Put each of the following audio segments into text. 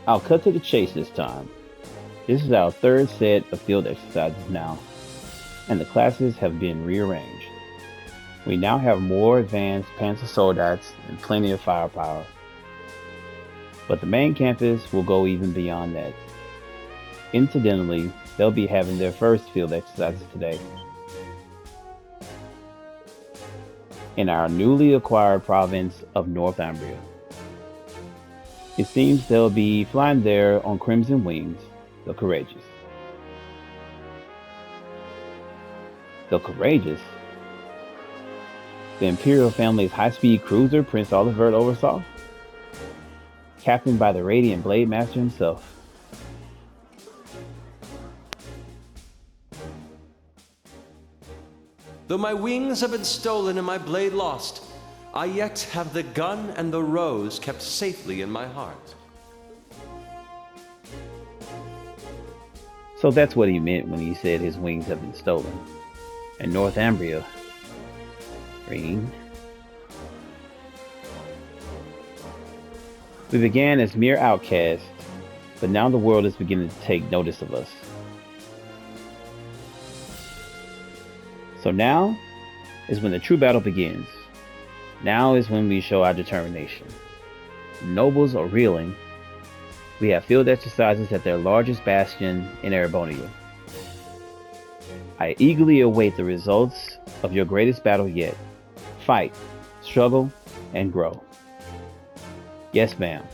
I'll cut to the chase this time. This is our third set of field exercises now, and the classes have been rearranged. We now have more advanced panzer soldates and plenty of firepower. But the main campus will go even beyond that. Incidentally, they'll be having their first field exercises today. In our newly acquired province of Northumbria. It seems they'll be flying there on crimson wings, the courageous. The courageous? The Imperial family's high-speed cruiser Prince Olivert oversaw? Captained by the Radiant Blade Master himself. Though my wings have been stolen and my blade lost, I yet have the gun and the rose kept safely in my heart. So that's what he meant when he said his wings have been stolen. And Northumbria. Green. We began as mere outcasts, but now the world is beginning to take notice of us. So now is when the true battle begins. Now is when we show our determination. Nobles are reeling. We have field exercises at their largest bastion in Erebonia. I eagerly await the results of your greatest battle yet. Fight, struggle, and grow. Yes, ma'am.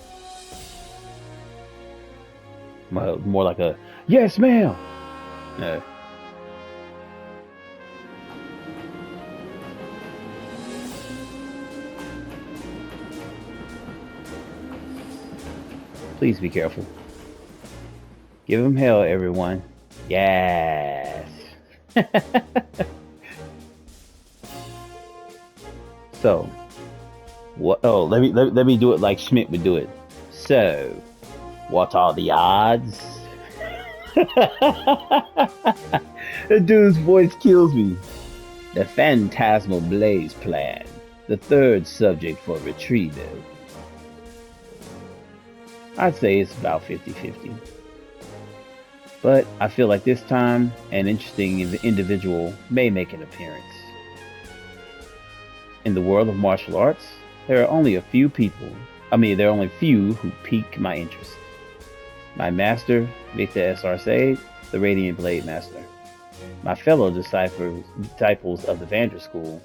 More like a, yes, ma'am. No. Please be careful. Give him hell, everyone. Yes. So, what? Oh, let me do it like Schmidt would do it. So, what are the odds? The dude's voice kills me. The Phantasmal Blaze Plan. The third subject for retrieval. I'd say it's about 50-50. But I feel like this time, an interesting individual may make an appearance. In the world of martial arts, there are only a few who pique my interest. My master, Victor S. Arcade, the Radiant Blade Master. My fellow disciples of the Vander School.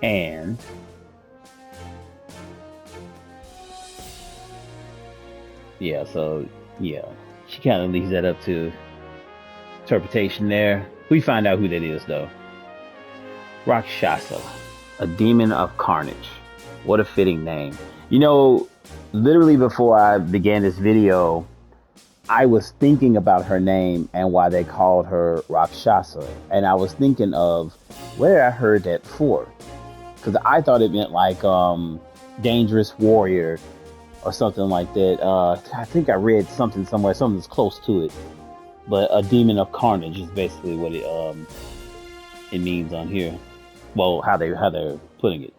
And yeah, she kind of leaves that up to interpretation there. We find out who that is, though. Rakshasa, a demon of carnage. What a fitting name. You know, literally before I began this video, I was thinking about her name and why they called her Rakshasa. And I was thinking of where I heard that before. Because I thought it meant like dangerous warrior or something like that. I think I read something somewhere, something that's close to it. But a demon of carnage is basically what it means on here. Well, how they're putting it.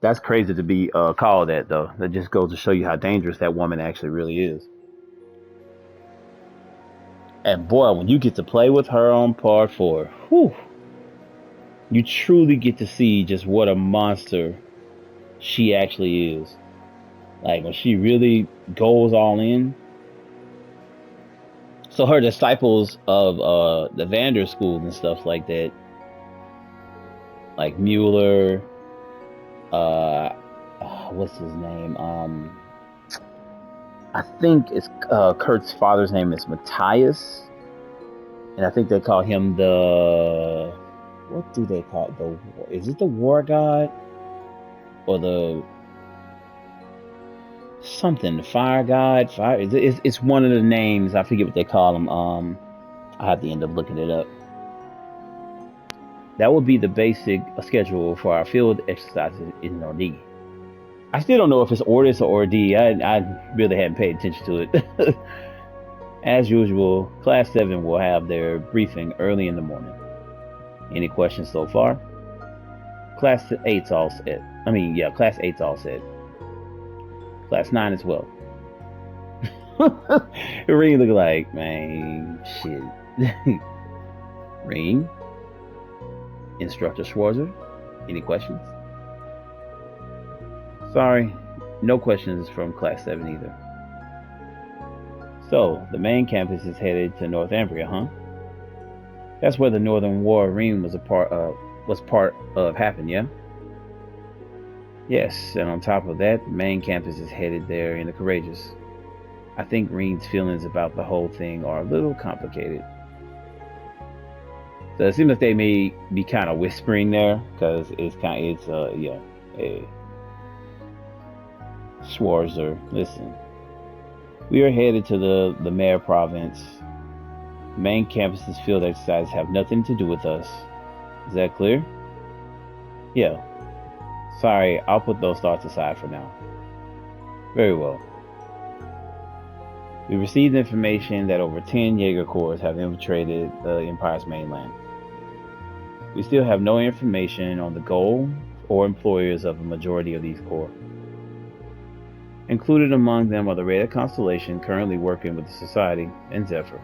That's crazy to be called that, though. That just goes to show you how dangerous that woman actually really is. And boy, when you get to play with her on part 4, whew, you truly get to see just what a monster she actually is. Like when she really goes all in. So her disciples of the Vander School and stuff like that, like Mueller, what's his name? I think it's Kurt's father's name is Matthias, and I think they call him the, what do they call it? Is it the War God or the something? Fire God? Fire? It's one of the names. I forget what they call him. I have to end up looking it up. That would be the basic schedule for our field exercises in Nordi. I still don't know if it's Ordis or Ordi. I really hadn't paid attention to it. As usual, Class 7 will have their briefing early in the morning. Any questions so far? Class 8's all set. I mean, yeah, Class 8's all set. Class 9 as well. It really look like, man, shit. Ring, Instructor Schwarzer, any questions? Sorry, no questions from Class 7 either. So, the main campus is headed to Northumbria, huh? That's where the Northern War Ring was part of happened, yeah? Yes, and on top of that, the main campus is headed there in the Courageous. I think Green's feelings about the whole thing are a little complicated. So it seems like they may be kind of whispering there, because yeah, a Schwarzer. Listen, we are headed to the Lamare province. The main campus's field exercises have nothing to do with us. Is that clear? Yeah. Sorry, I'll put those thoughts aside for now. Very well. We received information that over 10 Jaeger corps have infiltrated the Empire's mainland. We still have no information on the goal or employers of a majority of these corps. Included among them are the Raider Constellation currently working with the Society and Zephyr.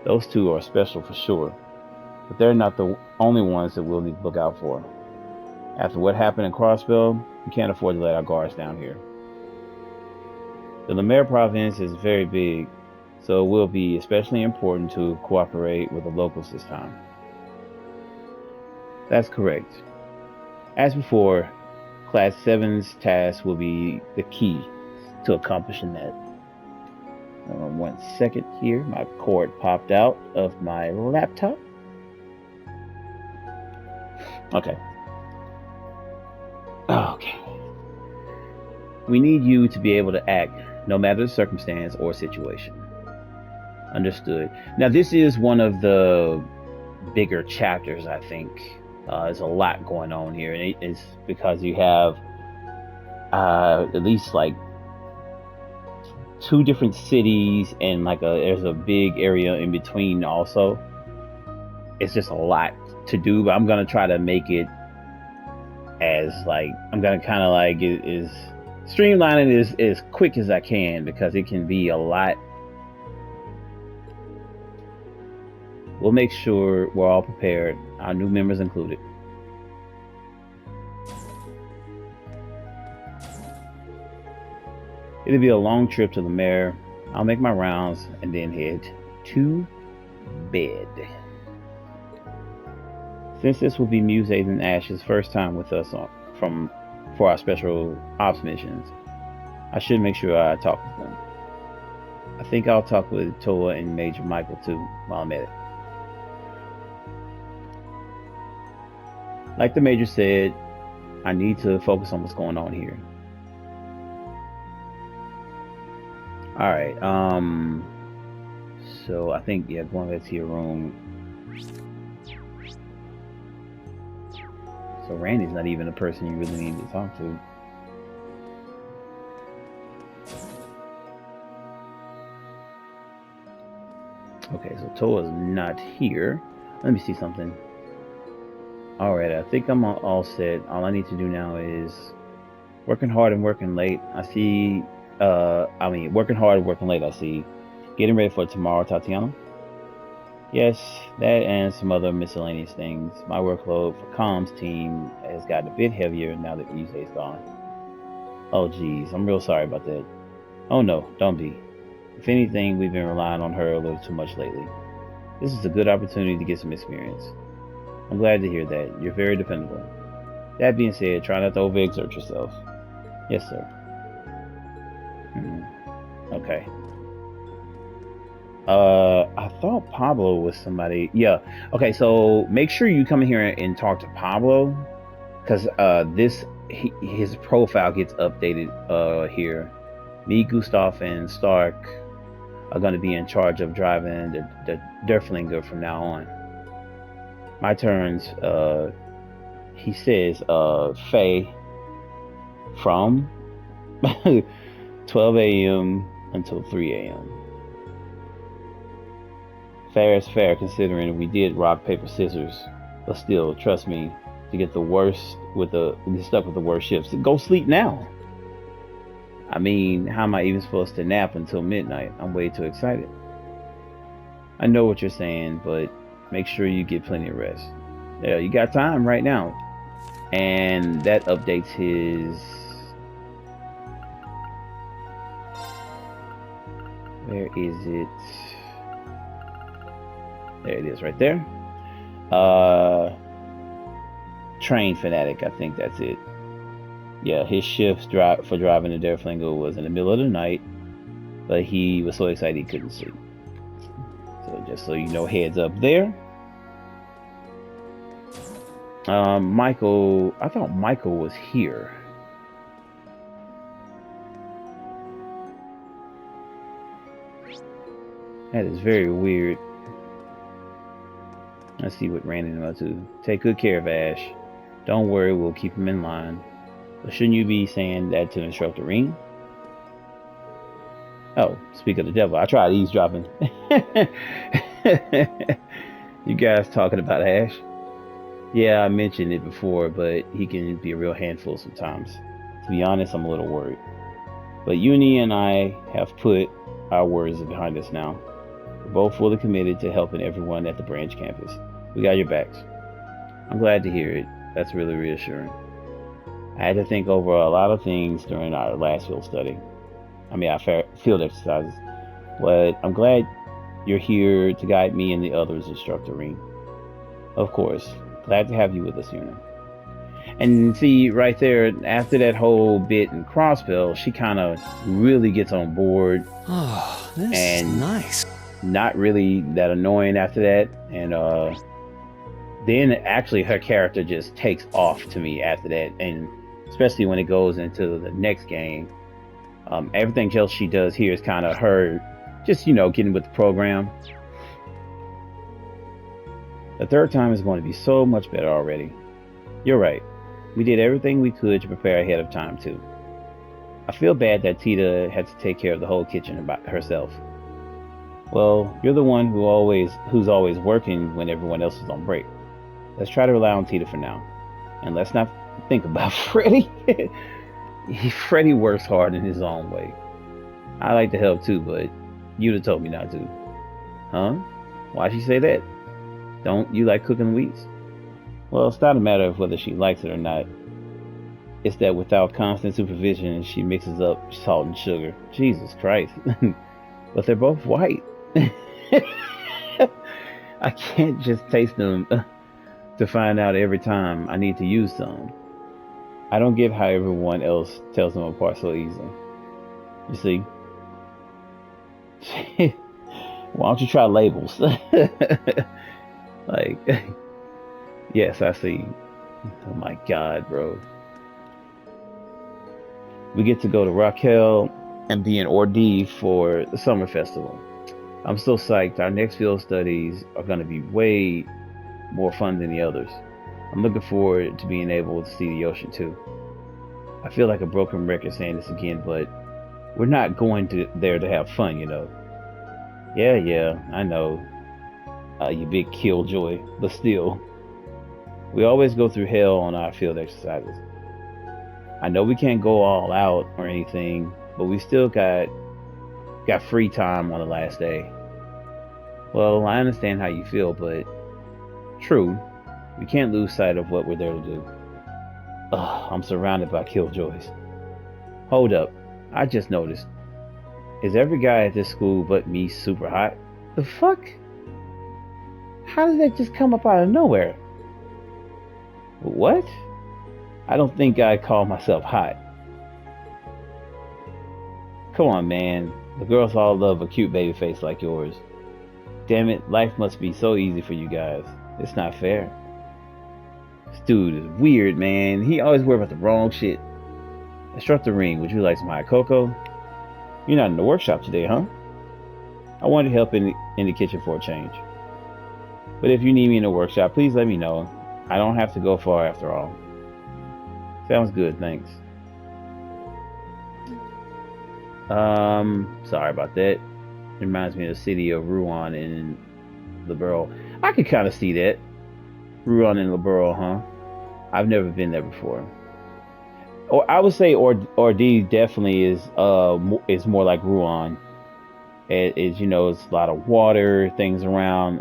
Those two are special for sure, but they're not the only ones that we'll need to look out for. After what happened in Crossbell, we can't afford to let our guards down here. The Lamare province is very big, so it will be especially important to cooperate with the locals this time. That's correct. As before, Class 7's task will be the key to accomplishing that. 1 second here, my cord popped out of my laptop. Okay. Okay. We need you to be able to act no matter the circumstance or situation. Understood. Now, this is one of the bigger chapters, I think. There's a lot going on here, and it's because you have at least like 2 different cities, and there's a big area in between also. It's just a lot to do, but I'm gonna try to make it as I'm gonna kind of is streamline it as quick as I can, because it can be a lot. We'll make sure we're all prepared, our new members included. It'll be a long trip to the Mare. I'll make my rounds and then head to bed. Since this will be Muse and Ash's first time with us for our special ops missions, I should make sure I talk with them. I think I'll talk with Toa and Major Michael too while I'm at it. Like the Major said, I need to focus on what's going on here. Alright, so I think, yeah, going back to your room. So Randy's not even a person you really need to talk to. Okay, so Toa's not here. Let me see something. Alright, I think I'm all set. All I need to do now is working hard and working late. Working hard and working late, I see. Getting ready for tomorrow, Tatiana? Yes, that and some other miscellaneous things. My workload for comms team has gotten a bit heavier now that Yuse's gone. Oh geez, I'm real sorry about that. Oh no, don't be. If anything, we've been relying on her a little too much lately. This is a good opportunity to get some experience. I'm glad to hear that. You're very dependable. That being said, try not to overexert yourself. Yes, sir. Okay. I thought Pablo was somebody. Yeah. Okay, so make sure you come in here and talk to Pablo, because his profile gets updated here. Me, Gustav, and Stark are going to be in charge of driving the Derflinger from now on. My turns, he says, Faye, from 12 a.m. until 3 a.m. Fair is fair, considering we did rock, paper, scissors. But still, trust me, to get the worst with get stuck with the worst shifts, go sleep now. I mean, how am I even supposed to nap until midnight? I'm way too excited. I know what you're saying, but make sure you get plenty of rest. Yeah, you got time right now. And that updates his. Where is it? There it is, right there. Uh, Train fanatic. I think that's it. Yeah, his shift for driving the Derflingo was in the middle of the night, but he was so excited he couldn't sleep. So just so you know, heads up there. Michael, I thought Michael was here. That is very weird. Let's see what Randy knows to. Take good care of Ash. Don't worry, we'll keep him in line. But shouldn't you be saying that to Instructor Ring? Oh, speak of the devil, I tried eavesdropping. You guys talking about Ash? Yeah, I mentioned it before, but he can be a real handful sometimes. To be honest, I'm a little worried. But Uni and I have put our worries behind us now. We're both fully committed to helping everyone at the branch campus. We got your backs. I'm glad to hear it. That's really reassuring. I had to think over a lot of things during our last field study. Our field exercises. But I'm glad you're here to guide me and the others, Instructor Ring. Of course. Glad to have you with us, Una. And see, right there, after that whole bit in Crossbell, she kind of really gets on board. Oh, this and is nice. Not really that annoying after that. And then actually her character just takes off to me after that. And especially when it goes into the next game. Everything else she does here is kind of her just, getting with the program. The third time is going to be so much better already. You're right. We did everything we could to prepare ahead of time, too. I feel bad that Tita had to take care of the whole kitchen by herself. Well, you're the one who's always working when everyone else is on break. Let's try to rely on Tita for now. And let's not think about Freddy. Freddy works hard in his own way. I like to help too, but you'd have told me not to. Huh? Why'd she say that? Don't you like cooking wheats? Well, it's not a matter of whether she likes it or not. It's that without constant supervision, she mixes up salt and sugar. Jesus Christ. But they're both white. I can't just taste them to find out every time I need to use some. I don't get how everyone else tells them apart so easily. You see? Why don't you try labels? Like, yes, I see. Oh my God, bro. We get to go to Raquel and be in Ordeef for the summer festival. I'm so psyched. Our next field studies are going to be way more fun than the others. I'm looking forward to being able to see the ocean too. I feel like a broken record saying this again, but we're not going there to have fun, Yeah, I know. You big killjoy, but still. We always go through hell on our field exercises. I know we can't go all out or anything, but we still got free time on the last day. Well, I understand how you feel, but true, we can't lose sight of what we're there to do. Ugh, I'm surrounded by killjoys. Hold up, I just noticed. Is every guy at this school but me super hot? The fuck? How did that just come up out of nowhere? What? I don't think I call myself hot. Come on, man. The girls all love a cute baby face like yours. Damn it, life must be so easy for you guys. It's not fair. This dude is weird, man. He always worries about the wrong shit. Instructor Ring, would you like some hot cocoa? You're not in the workshop today, huh? I wanted to help in the kitchen for a change. But if you need me in the workshop, please let me know. I don't have to go far after all. Sounds good, thanks. Sorry about that. It reminds me of the city of Rouen in the Borough. I could kind of see that. Ruan and Laburo, huh? I've never been there before. Or I would say Ordi definitely is more like Ruan. It is, you know, it's a lot of water, things around.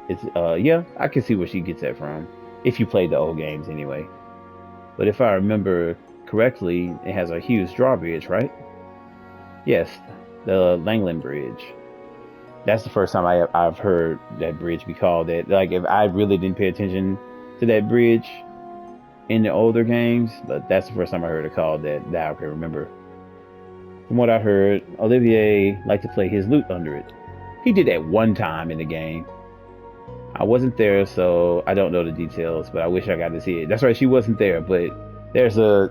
It's yeah, I can see where she gets that from. If you played the old games anyway. But if I remember correctly, it has a huge drawbridge, right? Yes, the Langland Bridge. That's the first time I've heard that bridge be called that. Like if I really didn't pay attention to that bridge in the older games, but that's the first time I heard it called that I can remember. From what I heard, Olivier liked to play his lute under it. He did that one time in the game. I wasn't there, so I don't know the details, but I wish I got to see it. That's right, she wasn't there, but there's a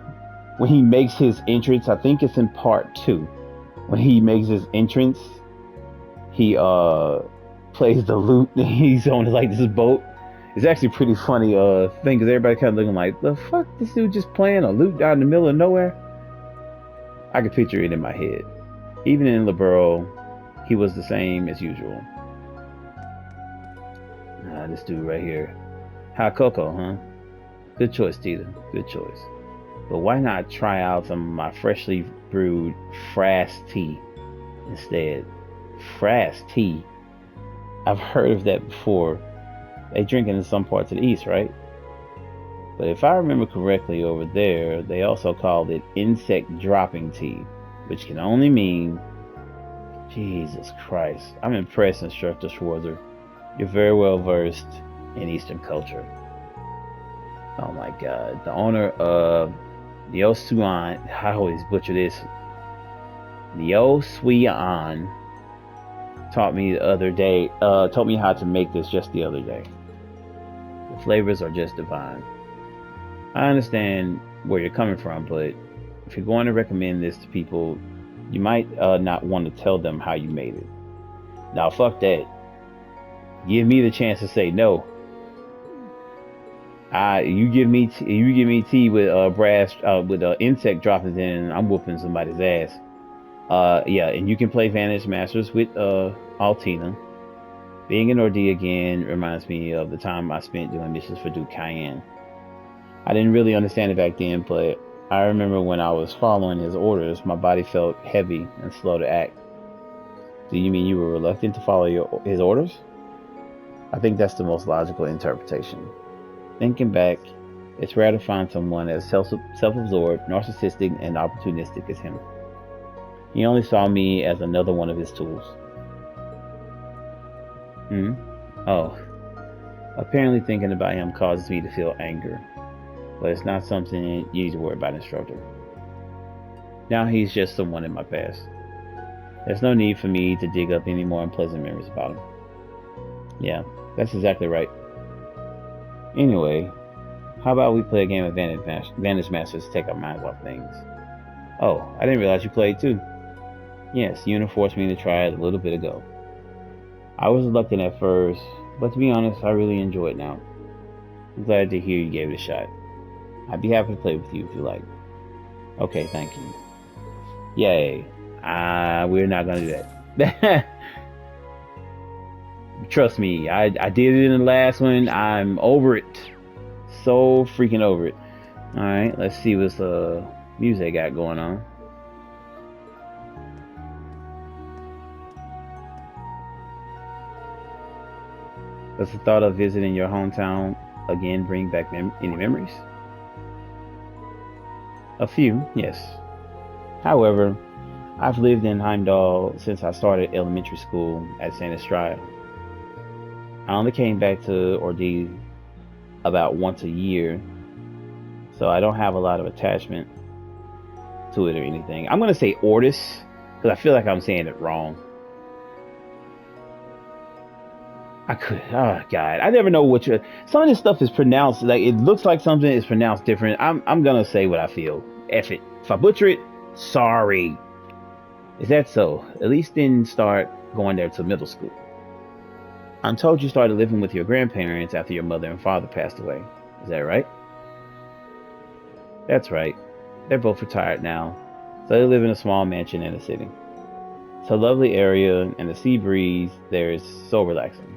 when he makes his entrance, I think it's in part 2. When he makes his entrance, he plays the lute and he's on like this boat. It's actually pretty funny thing because everybody kind of looking like, the fuck, this dude just playing a lute out in the middle of nowhere. I could picture it in my head. Even in Libero, he was the same as usual. This dude right here. Hot cocoa, huh? Good choice, Tita. Good choice. But why not try out some of my freshly brewed Frass tea instead? Frass tea? I've heard of that before. They drink it in some parts of the East, right? But if I remember correctly over there, they also called it insect dropping tea, which can only mean... Jesus Christ. I'm impressed, Instructor Schwarzer. You're very well versed in Eastern culture. Oh my god. The owner of Neo Suan, I always butcher this. Neo Suan taught me the other day, taught me how to make this just the other day. The flavors are just divine. I understand where you're coming from, but if you're going to recommend this to people, you might not want to tell them how you made it. Now, fuck that. Give me the chance to say no. You give me tea with brass with insect droppings in, I'm whooping somebody's ass. Yeah, and you can play Vanish Masters with Altina. Being an Ordi again reminds me of the time I spent doing missions for Duke Cayenne. I didn't really understand it back then, but I remember when I was following his orders, my body felt heavy and slow to act. Do you mean you were reluctant to follow his orders? I think that's the most logical interpretation. Thinking back, it's rare to find someone as self-absorbed, narcissistic, and opportunistic as him. He only saw me as another one of his tools. Oh. Apparently thinking about him causes me to feel anger. But it's not something you need to worry about, Instructor. Now he's just someone in my past. There's no need for me to dig up any more unpleasant memories about him. Yeah, that's exactly right. Anyway, how about we play a game of Vantage Masters to take our minds off things? Oh, I didn't realize you played too. Yes, Una forced me to try it a little bit ago. I was reluctant at first, but to be honest, I really enjoy it now. I'm glad to hear you gave it a shot. I'd be happy to play with you if you like. Okay, thank you. Yay. We're not gonna do that. Trust me, I did it in the last one. I'm over it. So freaking over it. Alright, let's see what's music I got going on. Does the thought of visiting your hometown again bring back any memories? A few, yes. However, I've lived in Heimdall since I started elementary school at St. Estrada. I only came back to Ordeal about once a year, so I don't have a lot of attachment to it or anything. I'm gonna say Ortis because I feel like I'm saying it wrong. Oh god, I never know what some of this stuff is pronounced, like it looks like something is pronounced different. I'm gonna say what I feel. F it. If I butcher it, sorry. Is that so? At least didn't start going there till middle school. I'm told you started living with your grandparents after your mother and father passed away. Is that right? That's right. They're both retired now, so they live in a small mansion in the city. It's a lovely area, and the sea breeze there is so relaxing.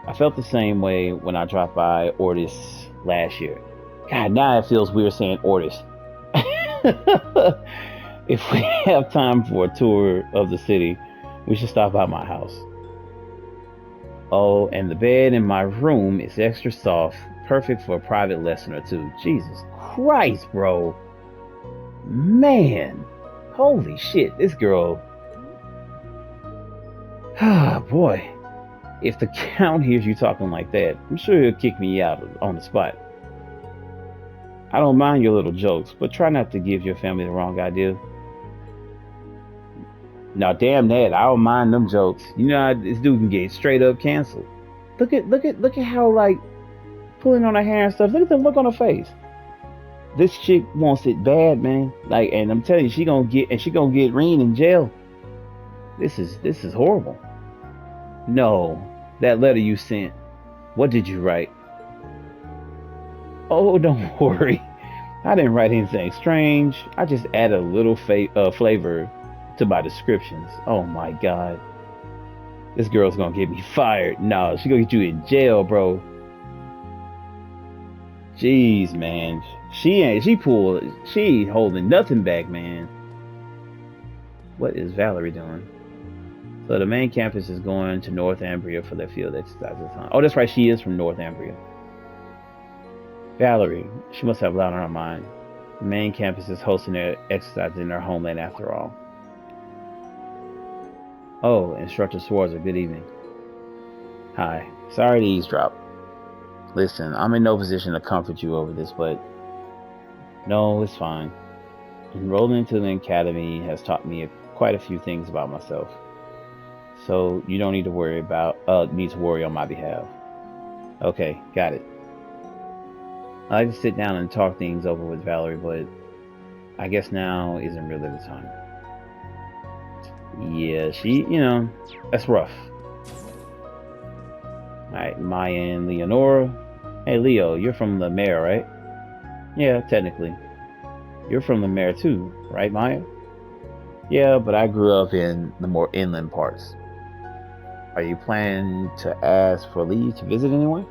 I felt the same way when I dropped by Ortis last year. God, now it feels weird saying Ortis. If we have time for a tour of the city, we should stop by my house. Oh, and the bed in my room is extra soft, perfect for a private lesson or two. Jesus Christ, bro. Man. Holy shit, this girl. Ah, boy. If the count hears you talking like that, I'm sure he'll kick me out on the spot. I don't mind your little jokes, but try not to give your family the wrong idea. Now, damn that, I don't mind them jokes. You know how this dude can get straight up canceled. Look at how like pulling on her hair and stuff. Look at the look on her face. This chick wants it bad, man. Like, and I'm telling you, she gonna get Reen in jail. This is horrible. No, that letter you sent. What did you write? Oh, don't worry. I didn't write anything strange. I just added a little flavor to my descriptions. Oh my god, this girl's gonna get me fired. No, she gonna get you in jail, bro. Jeez, man. She ain't holding nothing back, man. What is Valerie doing? So the main campus is going to Northumbria for their field exercises, huh? Oh, that's right. She is from Northumbria. Valerie, she must have a lot on her mind. The main campus is hosting their exercises in their homeland after all. Oh, Instructor Swords, good evening. Hi. Sorry to eavesdrop. Listen, I'm in no position to comfort you over this, but no, it's fine. Enrolling into the academy has taught me quite a few things about myself. So you don't need to worry on my behalf. Okay, got it. I like to sit down and talk things over with Valerie, but I guess now isn't really the time. Yeah, that's rough. Alright, Maya and Leonora. Hey Leo, you're from Lamare, right? Yeah, technically. You're from Lamare too, right, Maya? Yeah, but I grew up in the more inland parts. Are you planning to ask for leave to visit anyone?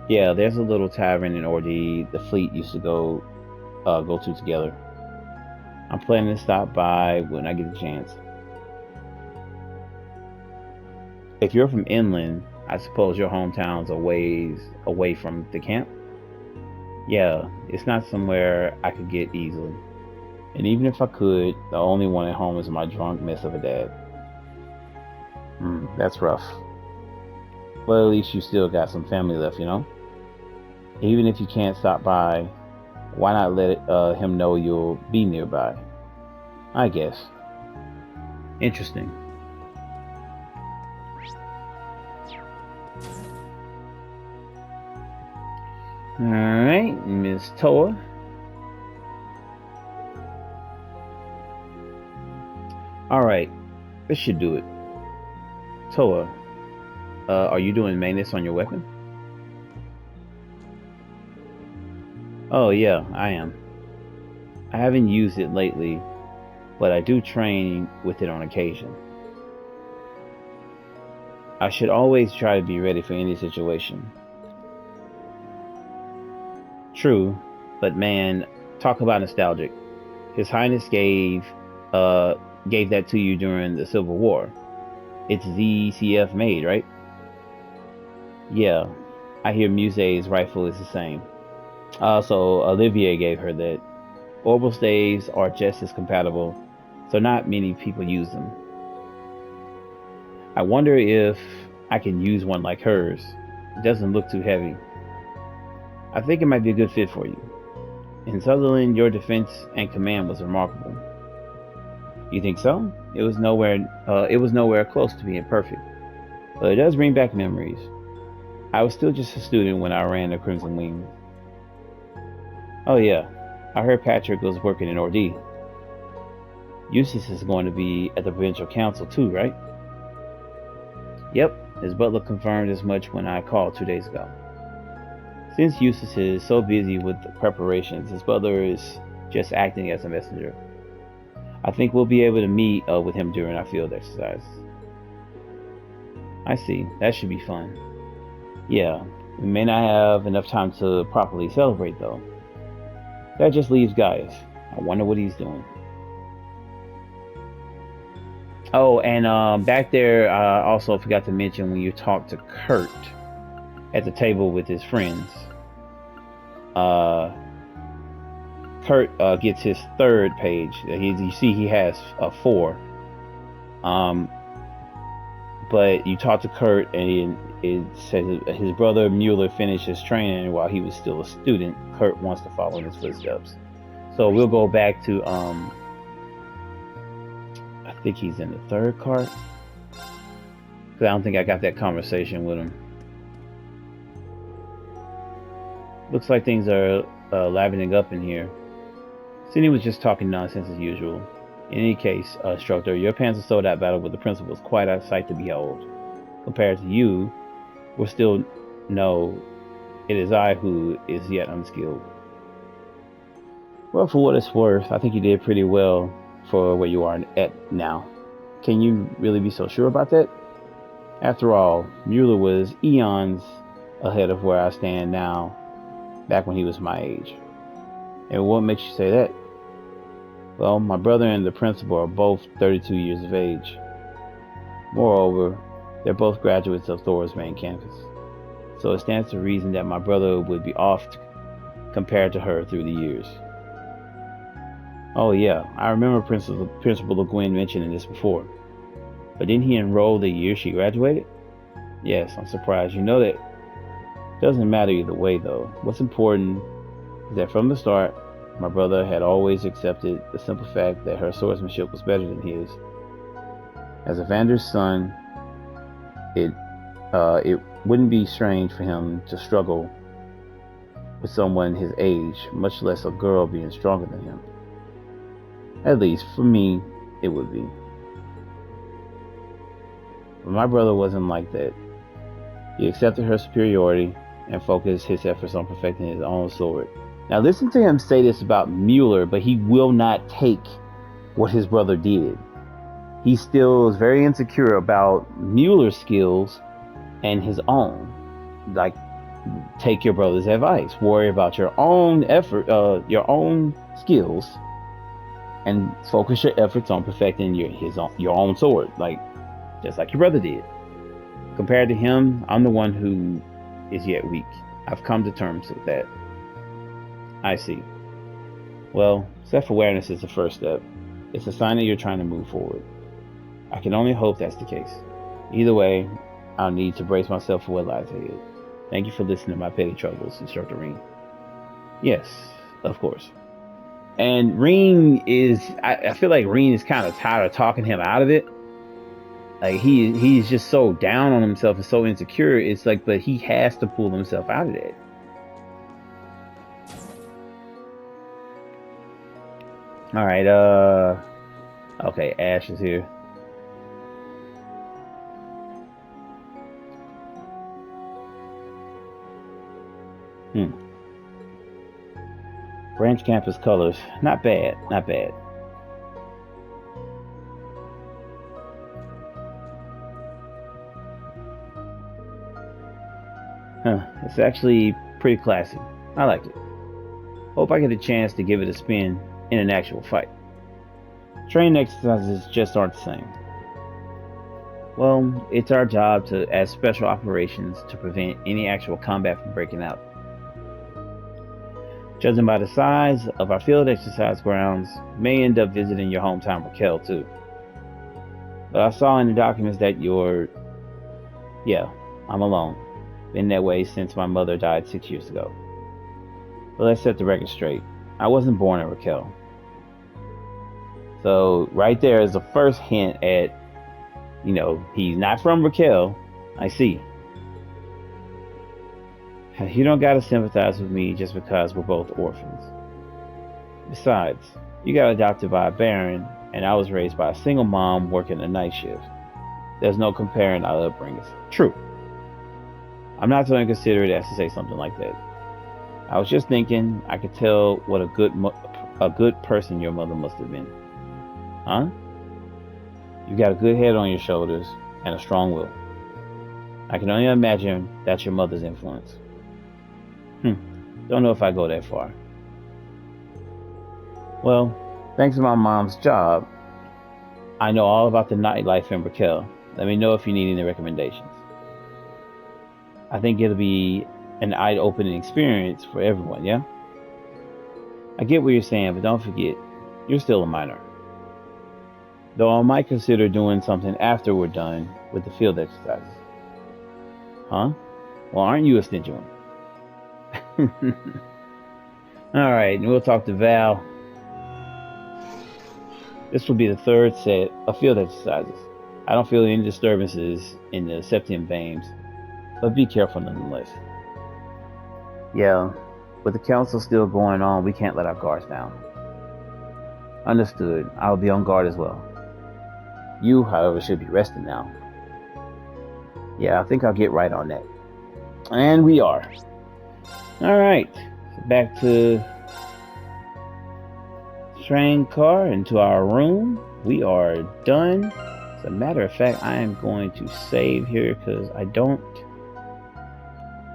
Yeah, there's a little tavern in Ordi the fleet used to go to together. I'm planning to stop by when I get a chance. If you're from inland, I suppose your hometown's a ways away from the camp? Yeah, it's not somewhere I could get easily. And even if I could, the only one at home is my drunk mess of a dad. That's rough. Well, at least you still got some family left, you know? Even if you can't stop by, why not let him know you'll be nearby? I guess. Interesting. Alright, Miss Toa. Alright, this should do it. Toa, are you doing maintenance on your weapon? Oh yeah, I am. I haven't used it lately, but I do train with it on occasion. I should always try to be ready for any situation. True, but man, talk about nostalgic. His Highness uh gave that to you during the Civil War. It's ZCF made, right? Yeah, I hear Muse's rifle is the same. So Olivier gave her that. Orbital staves are just as compatible, so not many people use them. I wonder if I can use one like hers. It doesn't look too heavy. I think it might be a good fit for you. In Sutherland, your defense and command was remarkable. You think so? It was nowhere close to being perfect, but it does bring back memories. I was still just a student when I ran the Crimson Wing. Oh yeah, I heard Patrick was working in Ordi. Eustace is going to be at the provincial council too, right? Yep, his butler confirmed as much when I called 2 days ago. Since Eustace is so busy with the preparations, his butler is just acting as a messenger. I think we'll be able to meet with him during our field exercise. I see. That should be fun. Yeah, we may not have enough time to properly celebrate though. That just leaves Gaius. I wonder what he's doing. Oh, and back there, I also forgot to mention when you talk to Kurt at the table with his friends. Uh, Kurt gets his third page. You see, he has four. Um, but you talk to Kurt, and it says his brother Mueller finished his training while he was still a student. Kurt wants to follow in his footsteps. So we'll go back to I think he's in the third cart. Cause I don't think I got that conversation with him. Looks like things are livening up in here. Sidney was just talking nonsense as usual. In any case, instructor, your pants of soda battle with the principal was quite a sight to behold. Compared to you, we still know it is I who is yet unskilled. Well, for what it's worth, I think you did pretty well for where you are at now. Can you really be so sure about that? After all, Mueller was eons ahead of where I stand now, back when he was my age. And what makes you say that? Well, my brother and the principal are both 32 years of age. Moreover, they're both graduates of Thor's main campus. So it stands to reason that my brother would be off compared to her through the years. Oh yeah, I remember Principal Le Guin mentioning this before. But didn't he enroll the year she graduated? Yes, I'm surprised you know that. Doesn't matter either way though. What's important is that from the start, my brother had always accepted the simple fact that her swordsmanship was better than his. As a Vander's son, it wouldn't be strange for him to struggle with someone his age, much less a girl being stronger than him. At least for me, it would be. But my brother wasn't like that. He accepted her superiority and focused his efforts on perfecting his own sword. Now listen to him say this about Mueller, but he will not take what his brother did. He still is very insecure about Mueller's skills and his own. Like, take your brother's advice. Worry about your own effort, your own skills, and focus your efforts on perfecting your own sword. Like, just like your brother did. Compared to him, I'm the one who is yet weak. I've come to terms with that. I see. Well, self-awareness is the first step. It's a sign that you're trying to move forward. I can only hope that's the case. Either way, I'll need to brace myself for what lies ahead. Thank you for listening to my petty troubles, Instructor Reen. Yes, of course. And Reen is, I feel like Reen is kind of tired of talking him out of it. Like he's just so down on himself and so insecure. It's like, but he has to pull himself out of that. All right, okay, Ash is here. Branch campus colors, not bad, not bad. Huh, it's actually pretty classy. I like it. Hope I get a chance to give it a spin in an actual fight. Training exercises just aren't the same. Well, it's our job as special operations to prevent any actual combat from breaking out. Judging by the size of our field exercise grounds, may end up visiting your hometown Raquel too. But I saw in the documents that yeah, I'm alone. Been that way since my mother died 6 years ago. But let's set the record straight. I wasn't born in Raquel. So right there is the first hint at, he's not from Raquel. I see. You don't gotta sympathize with me just because we're both orphans. Besides, you got adopted by a baron, and I was raised by a single mom working a night shift. There's no comparing our upbringings. True. I'm not so inconsiderate as to say something like that. I was just thinking I could tell what a good person your mother must have been. Huh? You got a good head on your shoulders and a strong will. I can only imagine that's your mother's influence. Don't know if I go that far. Well, thanks to my mom's job, I know all about the nightlife in Brickell. Let me know if you need any recommendations. I think it'll be an eye-opening experience for everyone, yeah? I get what you're saying, but don't forget, you're still a minor. Though I might consider doing something after we're done with the field exercises. Huh? Well, aren't you a stingy one? Alright, and we'll talk to Val. This will be the third set of field exercises. I don't feel any disturbances in the septum veins, but be careful nonetheless. Yeah, with the council still going on, we can't let our guards down. Understood. I'll be on guard as well. You, however, should be resting now. Yeah, I think I'll get right on that. And we are. Alright, back to train car into our room. We are done. As a matter of fact, I am going to save here because I don't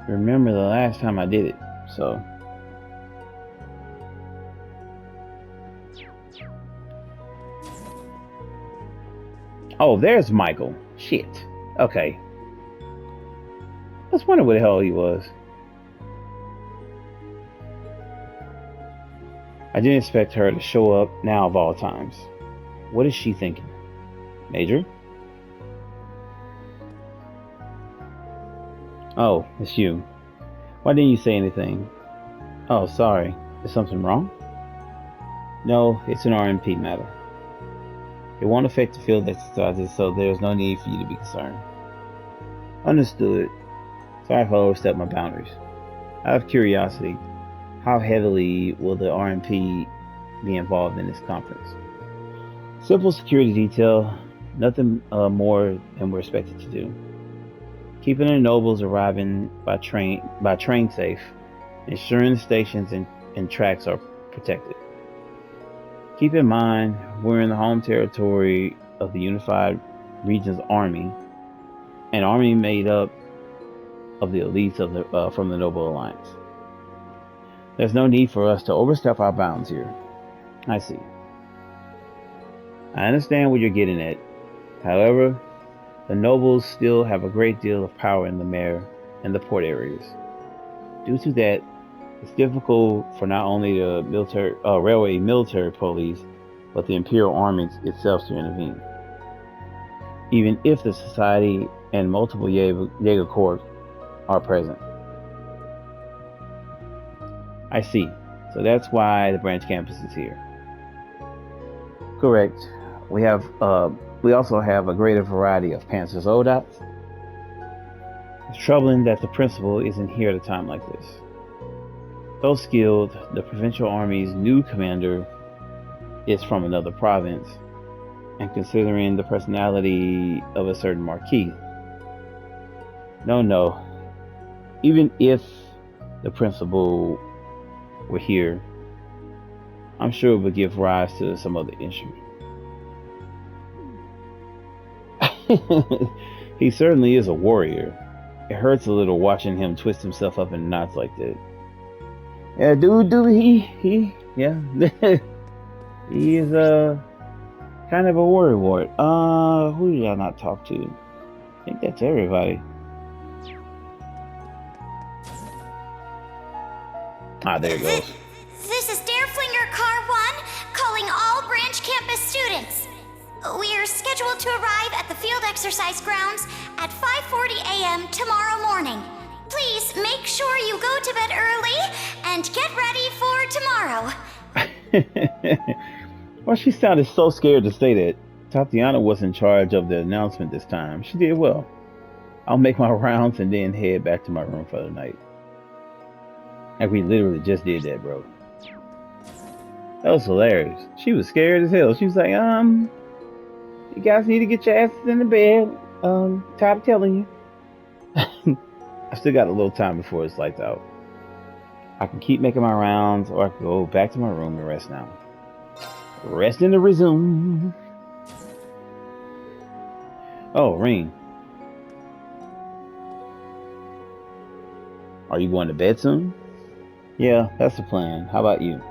remember the last time I did it. So oh, there's Michael. Shit. Okay. Let's wonder where the hell he was. I didn't expect her to show up now of all times. What is she thinking? Major? Oh, it's you. Why didn't you say anything? Oh, sorry. Is something wrong? No, it's an RMP matter. It won't affect the field exercises, so there's no need for you to be concerned. Understood. Sorry if I overstepped my boundaries. Out of curiosity, how heavily will the RMP be involved in this conference? Simple security detail, nothing more than we're expected to do. Keeping the nobles arriving by train safe, ensuring the stations and tracks are protected. Keep in mind, we're in the home territory of the Unified Regions Army, an army made up of the elites of from the Noble Alliance. There's no need for us to overstep our bounds here. I see. I understand what you're getting at. However, the nobles still have a great deal of power in Lamare and the port areas. Due to that, it's difficult for not only the railway military police, but the Imperial Army itself to intervene. Even if the Society and multiple Jaeger Corps are present. I see. So that's why the branch campus is here. Correct. We also have a greater variety of Panzers ODOTs. It's troubling that the principal isn't here at a time like this. Though skilled, the Provincial Army's new commander is from another province, and considering the personality of a certain Marquis. No. Even if the principal were here, I'm sure it would give rise to some other issue. He certainly is a warrior. It hurts a little watching him twist himself up in knots like that. Yeah, yeah. He is kind of a worrywart. Who did I not talk to? I think that's everybody. There it goes. This is Dareflinger Car 1, calling all branch campus students. We are scheduled to arrive at the field exercise grounds at 5:40 a.m. tomorrow morning. Please make sure you go to bed early and get ready for tomorrow. Well, she sounded so scared to say that. Tatiana was in charge of the announcement this time. She did well. I'll make my rounds and then head back to my room for the night. Like we literally just did that, bro. That was hilarious. She was scared as hell. She was like, you guys need to get your asses in the bed. Tired of telling you. I still got a little time before it's lights out. I can keep making my rounds, or I can go back to my room and rest now. Resting to resume. Oh, ring. Are you going to bed soon? Yeah, that's the plan. How about you?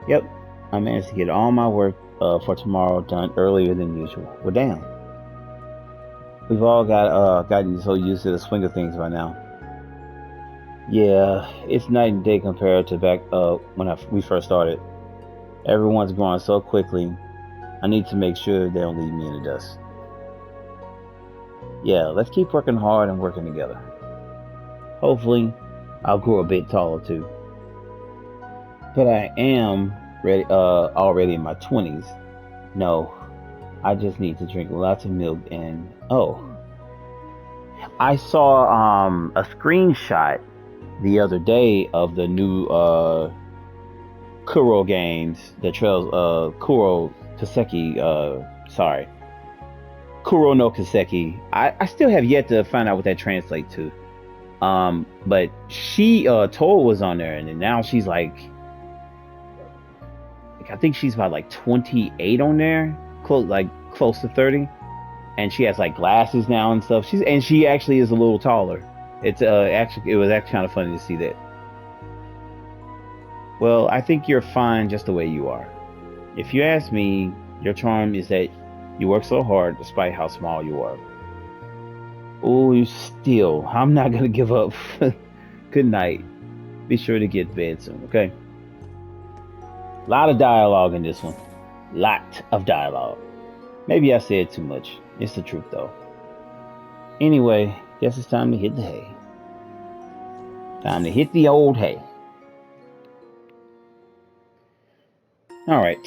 Yep, I managed to get all my work for tomorrow done earlier than usual. Well, damn. We've all gotten so used to the swing of things by now. Yeah, it's night and day compared to back when we first started. Everyone's growing so quickly. I need to make sure they don't leave me in the dust. Yeah, let's keep working hard and working together. Hopefully, I'll grow a bit taller too. But I am ready, already in my 20s. No, I just need to drink lots of milk and oh, I saw a screenshot the other day of the new Kuro games, the Trails Kuro Kaseki sorry. Kuro no Kaseki. I still have yet to find out what that translates to. But she Toa was on there, and then now she's like I think she's about like 28 on there, close to 30, and she has like glasses now and stuff. She actually is a little taller. It was actually kind of funny to see that. Well, I think you're fine just the way you are. If you ask me, your charm is that you work so hard despite how small you are. Oh, you still. I'm not gonna give up. Good night. Be sure to get to bed soon, okay? A lot of dialogue in this one. Lot of dialogue. Maybe I said too much. It's the truth though. Anyway, guess it's time to hit the hay. Time to hit the old hay. Alright.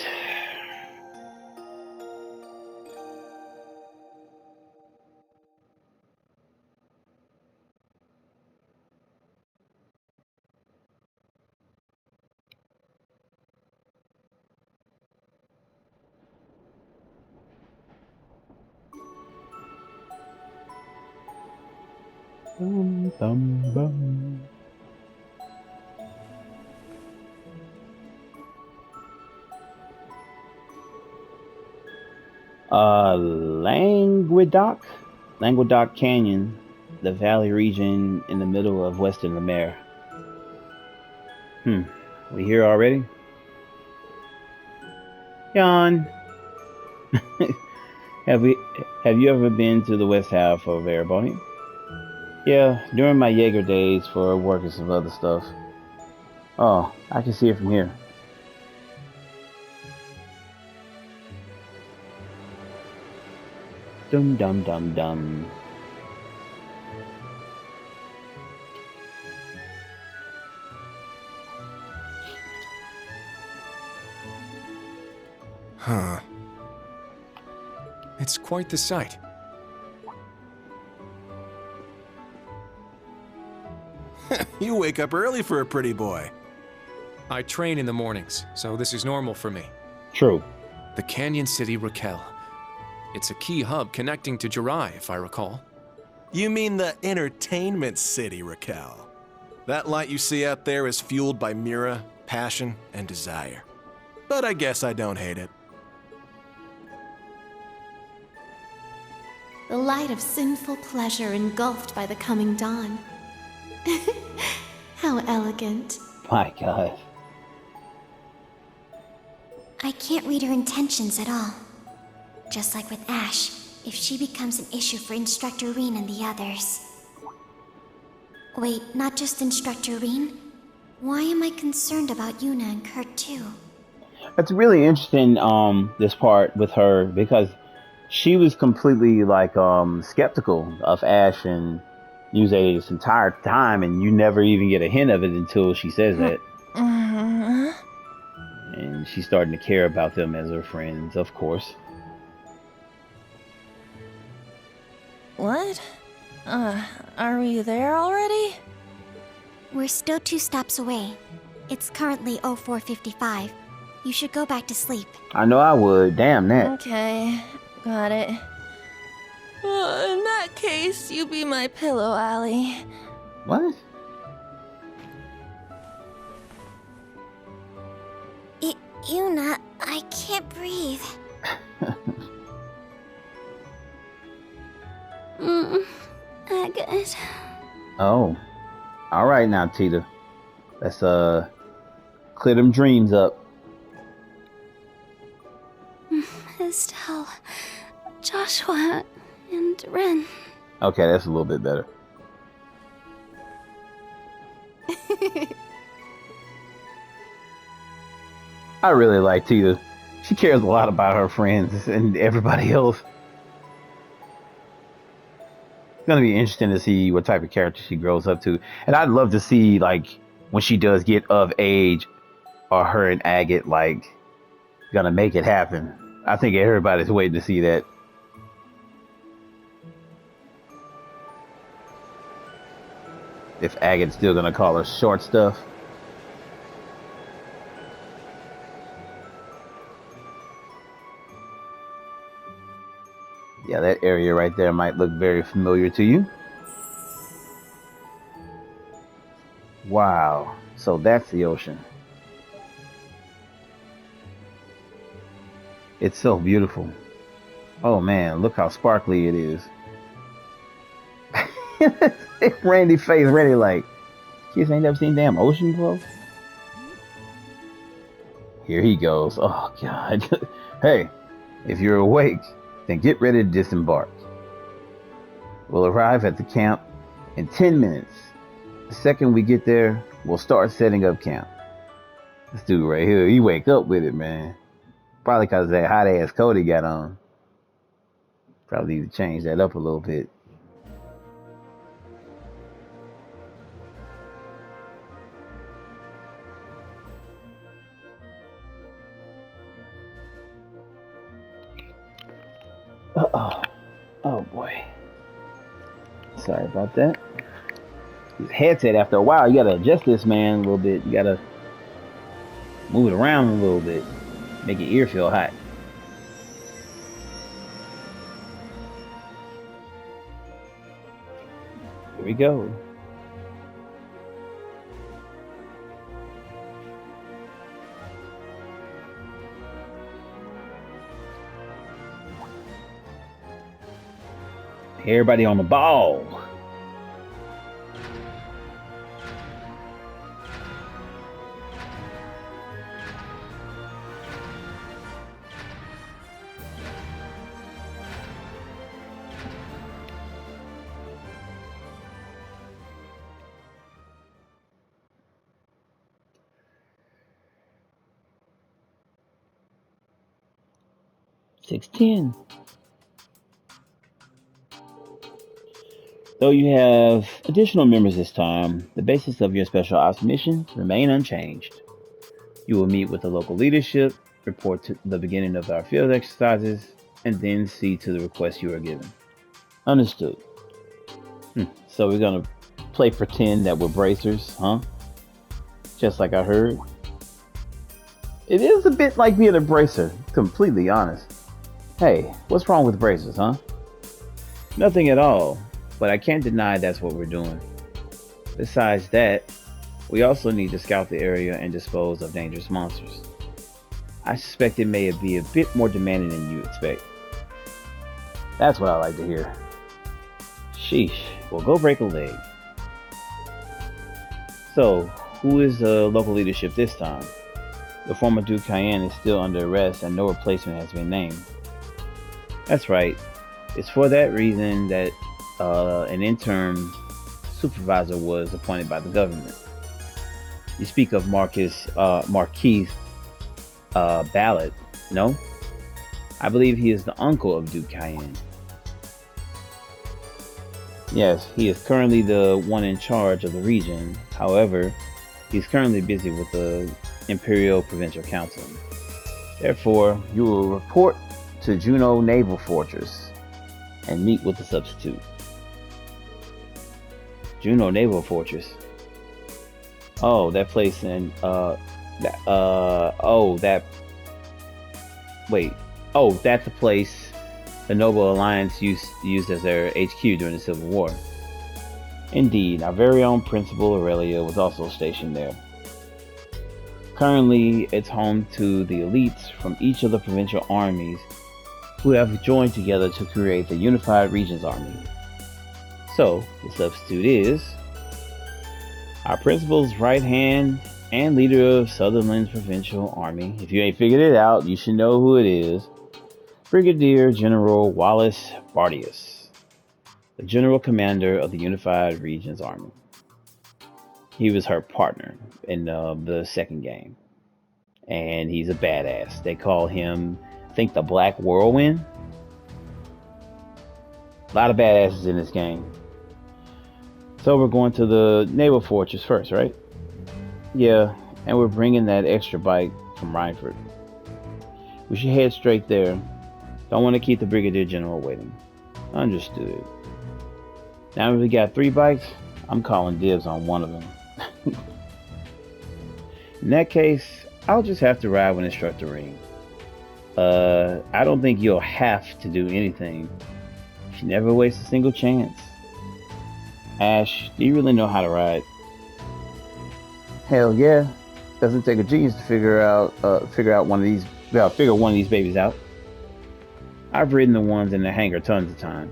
Bum, bum, bum. Languedoc Canyon, the valley region in the middle of western Lamare. We here already? Jan, have you ever been to the west half of Erebony? Yeah, during my Jaeger days for work and some other stuff. Oh, I can see it from here. Dum dum dum dum. Huh. It's quite the sight. You wake up early for a pretty boy. I train in the mornings, so this is normal for me. True. The Canyon City Raquel. It's a key hub connecting to Jirai, if I recall. You mean the entertainment city, Raquel. That light you see out there is fueled by Mira, passion, and desire. But I guess I don't hate it. The light of sinful pleasure engulfed by the coming dawn. How elegant. My God. I can't read her intentions at all. Just like with Ash, if she becomes an issue for Instructor Reen and the others. Wait, not just Instructor Reen? Why am I concerned about Yuna and Kurt too? It's really interesting, this part with her, because she was completely like skeptical of Ash and Yuze this entire time, and you never even get a hint of it until she says that. And she's starting to care about them as her friends, of course. What? Are we there already? We're still 2 stops away. It's currently 04:55. You should go back to sleep. I know I would. Damn that. Okay, got it. In that case, you be my pillow, Allie. What? Yuna, I can't breathe. Agate. Oh. All right now, Tita. Let's clear them dreams up. Estelle, Joshua, and Ren. Okay, that's a little bit better. I really like Tita. She cares a lot about her friends and everybody else. It's gonna be interesting to see what type of character she grows up to, and I'd love to see like when she does get of age, or her and Agate like gonna make it happen. I think everybody's waiting to see that. If Agate's still gonna call her short stuff. Yeah, that area right there might look very familiar to you. Wow, so that's the ocean. It's so beautiful. Oh man, look how sparkly it is. Randy face, Randy like, kids ain't never seen damn ocean before. Here he goes. Oh God. Hey, if you're awake, then get ready to disembark. We'll arrive at the camp in 10 minutes. The second we get there, we'll start setting up camp. This dude right here, he wake up with it, man. Probably because that hot ass coat he got on. Probably need to change that up a little bit. Uh-oh. Oh boy. Sorry about that. His headset, after a while, you gotta adjust this, man, a little bit. You gotta move it around a little bit. Make your ear feel hot. Here we go. Everybody on the ball. $6.10. Though you have additional members this time, the basis of your special ops mission remain unchanged. You will meet with the local leadership, report to the beginning of our field exercises, and then see to the requests you are given. Understood. So we're gonna play pretend that we're bracers, huh? Just like I heard. It is a bit like being a bracer, completely honest. Hey, what's wrong with bracers, huh? Nothing at all, but I can't deny that's what we're doing. Besides that, we also need to scout the area and dispose of dangerous monsters. I suspect it may be a bit more demanding than you expect. That's what I like to hear. Sheesh, well go break a leg. So, who is the local leadership this time? The former Duke Cayenne is still under arrest and no replacement has been named. That's right. It's for that reason that an interim supervisor was appointed by the government. You speak of Marquis Ballard, no? I believe he is the uncle of Duke Cayenne. Yes, he is currently the one in charge of the region. However, he's currently busy with the Imperial Provincial Council. Therefore, you will report to Juneau Naval Fortress and meet with the substitute. Juneau Naval Fortress. Oh, that place in that's the place the Noble Alliance used as their HQ during the Civil War. Indeed, our very own Principal Aurelia was also stationed there. Currently, it's home to the elites from each of the provincial armies who have joined together to create the Unified Regions Army. So, the substitute is Our principal's right hand and leader of Sutherland's Provincial Army. If you ain't figured it out, you should know who it is. Brigadier General Wallace Bardius, the General Commander of the Unified Regions Army. He was her partner in the second game. And he's a badass. They call him, I think, the Black Whirlwind. A lot of badasses in this game. So we're going to the naval fortress first, right? Yeah, and we're bringing that extra bike from Rhineford. We should head straight there. Don't want to keep the Brigadier General waiting. Understood. Now we got 3 bikes. I'm calling dibs on one of them. In that case, I'll just have to ride with Instructor Ring. I don't think you'll have to do anything. She never wastes a single chance. Ash, do you really know how to ride? Hell yeah. Doesn't take a genius to figure one of these babies out. I've ridden the ones in the hangar tons of time.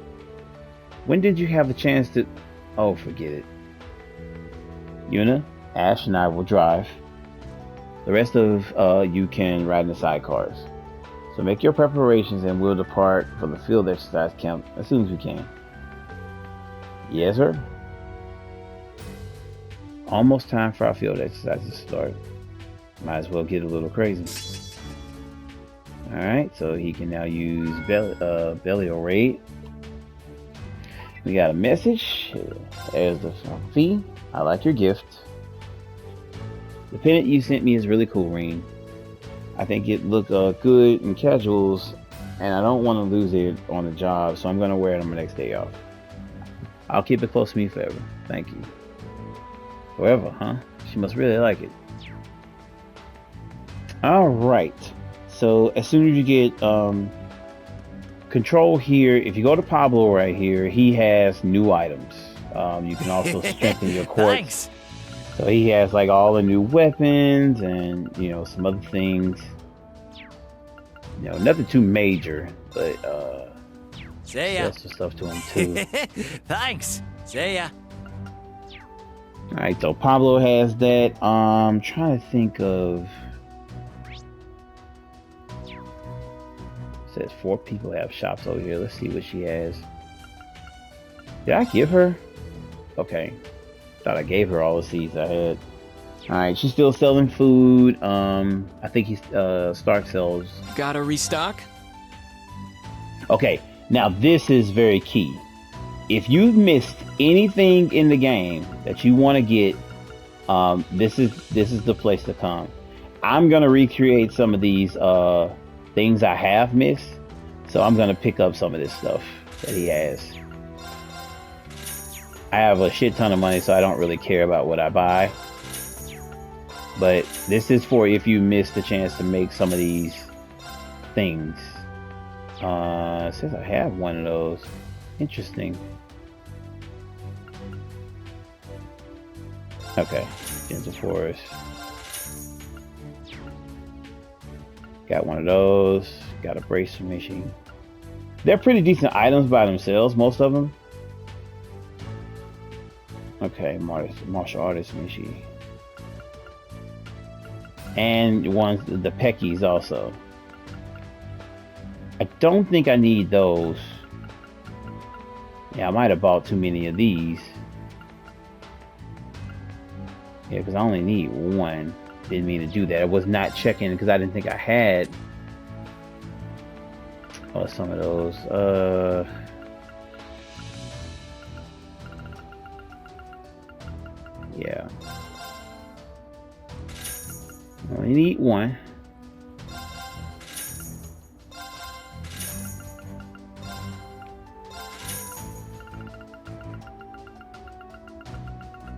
When did you have the chance to... Oh, forget it. Yuna, Ash, and I will drive. The rest of you can ride in the sidecars. So make your preparations and we'll depart for the field exercise camp as soon as we can. Yes, sir. Almost time for our field exercise to start. Might as well get a little crazy. Alright, so he can now use belly rate. We got a message. There's the fee. I like your gift. The pennant you sent me is really cool, Reen. I think it looked good in casuals, and I don't want to lose it on the job, so I'm going to wear it on my next day off. I'll keep it close to me forever. Thank you. Forever, huh? She must really like it. Alright. So, as soon as you get control here, if you go to Pablo right here, he has new items. You can also strengthen your quartz. Thanks. So he has like all the new weapons and, you know, some other things. You know, nothing too major, but See ya. that's some stuff to him too. Thanks. See ya. Alright, so Pablo has that. I'm trying to think of... It says 4 people have shops over here. Let's see what she has. Did I give her? Okay. Thought I gave her all the seeds I had. Alright, she's still selling food. I think Stark sells. Gotta restock? Okay, now this is very key. If you've missed anything in the game that you want to get, this is the place to come. I'm gonna recreate some of these things I have missed, so I'm gonna pick up some of this stuff that he has. I have a shit ton of money, so I don't really care about what I buy. But this is for if you missed the chance to make some of these things. It says I have one of those. Interesting. Okay, Gentle Forest. Got one of those. Got a bracing machine. They're pretty decent items by themselves, most of them. Okay, martial artist machine. And the Peckies also. I don't think I need those. Yeah, I might have bought too many of these. Yeah, because I only need one. Didn't mean to do that. I was not checking because I didn't think I had some of those. Yeah. Only need one.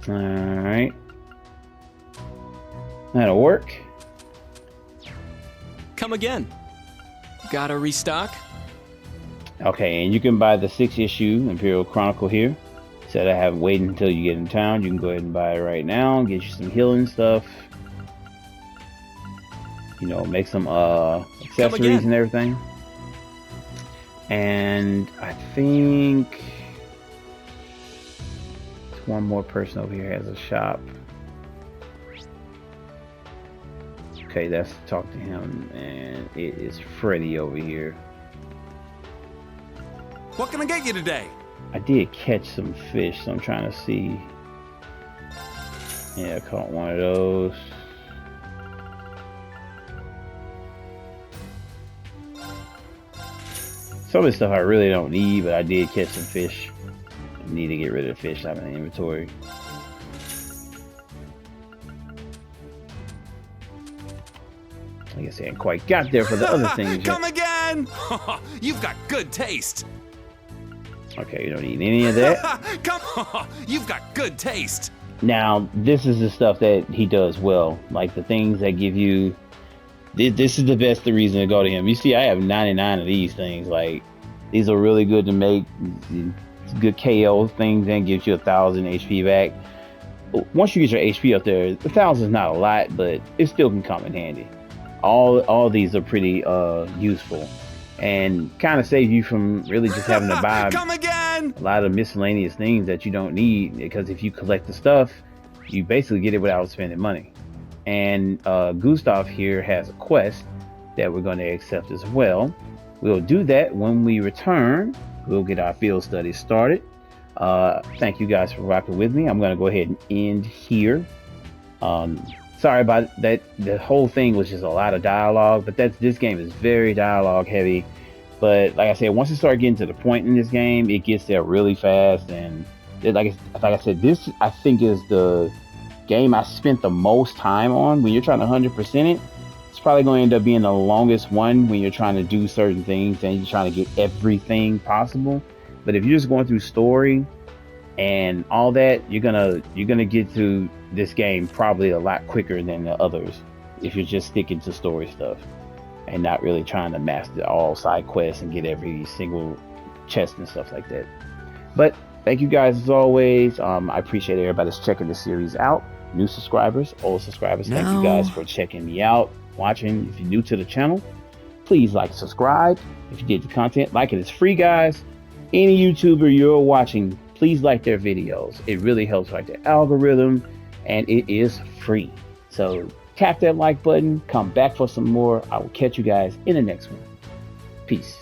Alright. That'll work. Come again. Gotta restock? Okay, and you can buy the 6-issue Imperial Chronicle here. Said I have waited until you get in town. You can go ahead and buy it right now. Get you some healing stuff. You know, make some accessories and everything. And I think one more person over here has a shop. Okay, let's talk to him, and it is Freddy over here. What can I get you today? I did catch some fish, so I'm trying to see. Yeah, I caught one of those. Some of the stuff I really don't need, but I did catch some fish. I need to get rid of the fish out of the inventory. Like I said, I ain't quite got there for the other things. Come again! You've got good taste. Okay, you don't need any of that. Come on! You've got good taste. Now, this is the stuff that he does well. Like the things that give you... This is the best reason to go to him. You see, I have 99 of these things. Like, these are really good to make. It's good KO things, and gives you 1,000 HP back. Once you get your HP up there, 1,000 is not a lot, but it still can come in handy. All these are pretty useful, and kind of save you from really just having to buy Come again! a lot of miscellaneous things that you don't need, because if you collect the stuff, you basically get it without spending money. And Gustav here has a quest that we're going to accept as well. We'll do that when we return. We'll get our field study started. Thank you guys for rocking with me. I'm going to go ahead and end here. Sorry about that. The whole thing was just a lot of dialogue, but this game is very dialogue heavy. But like I said, once you start getting to the point in this game, it gets there really fast. And like I said, this I think is the game I spent the most time on. When you're trying to 100% it, it's probably going to end up being the longest one when you're trying to do certain things and you're trying to get everything possible. But if you're just going through story and all that, you're gonna get to this game probably a lot quicker than the others if you're just sticking to story stuff and not really trying to master all side quests and get every single chest and stuff like that. But thank you guys as always. I appreciate everybody that's checking this series out. New subscribers, old subscribers, thank you guys for checking me out, watching. If you're new to the channel, please like and subscribe. If you did the content, like it. It's free, guys. Any YouTuber you're watching, please like their videos. It really helps like the algorithm, and it is free. So tap that like button, come back for some more. I will catch you guys in the next one. Peace.